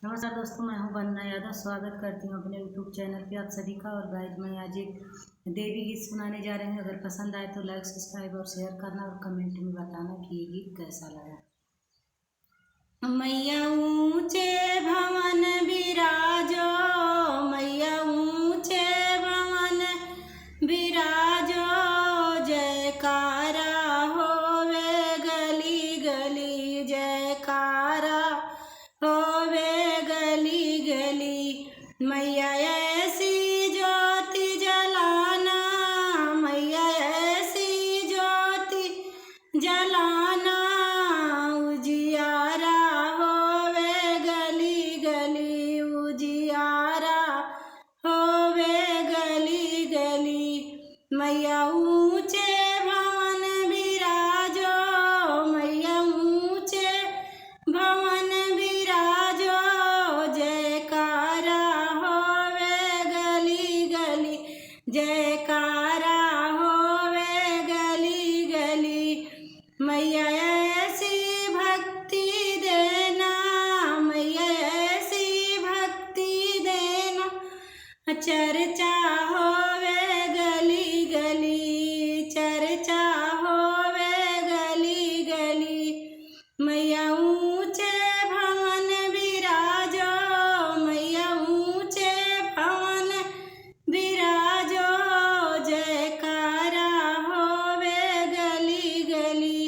नमस्कार दोस्तों, मैं हूं वंदना यादव। स्वागत करती हूं अपने यूट्यूब चैनल पे आप सभी का। और गाइस, मैं आज एक देवी गीत सुनाने जा रही हूं। अगर पसंद आए तो लाइक, सब्सक्राइब और शेयर करना और कमेंट में बताना कि ये गीत कैसा लगा। मैया ऊंचे भवन विराजो, मैया ऊंचे भवन विराजो, जयकारा होवे गली गली, जयकारा होवे गली गली। मैया ऐसी ज्योति जलाना, मैया ऐसी ज्योति जलाना, उजियारा होवे गली गली, उजियारा होवे गली गली। मैया ऊंचे भवन विराजो, मैया ऊंचे भवन विराजो, जयकारा होवे गली गली, जयकारा होवे गली गली। मैया ऐसी भक्ति देना, मैया ऐसी भक्ति देना, चर्चा होवे गली गली, चर्चा होवे गली गली। मैया ऊंचे भवन विराजो, मैया ऊंचे भवन विराजो, जयकारा होवे गली गली,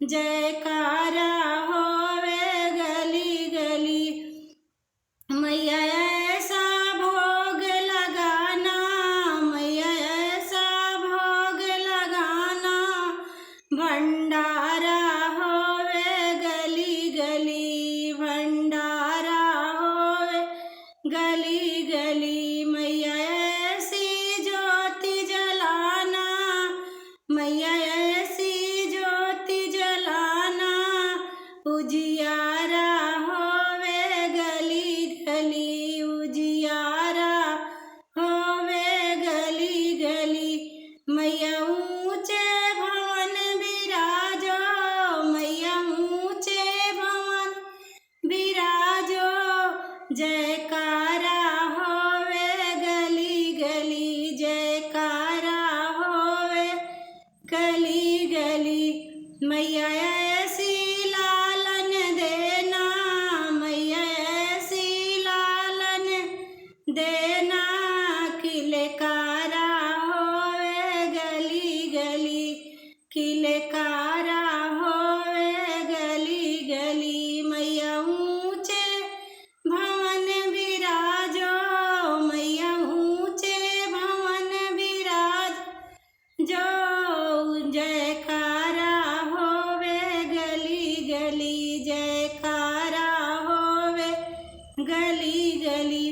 जयकारा होवे गली गली। मैया ऐसा भोग लगाना, मैया ऐसा भोग लगाना, भंडारा होवे गली गली, भंडारा होवे गली गली। मैया ऐसी ज्योति जलाना, मैया ऐसी ज्योति जलाना, उजियारा होवे गली गली, उजियारा होवे गली गली। मैया ऊंचे भवन विराजो, मैया ऊंचे भवन विराजो, जयकारा होवे गली गली, जयकारा होवे गली गली। मैया ऐसी लालन देना, मैया ऐसी लालन देना, किलकारा होवे गली गली, किलकारा होवे गली गली। मैया ऊंचे भवन विराजो, मैया ऊंचे भवन विराज जो, जयकारा होवे गली गली, जयकारा होवे गली गली।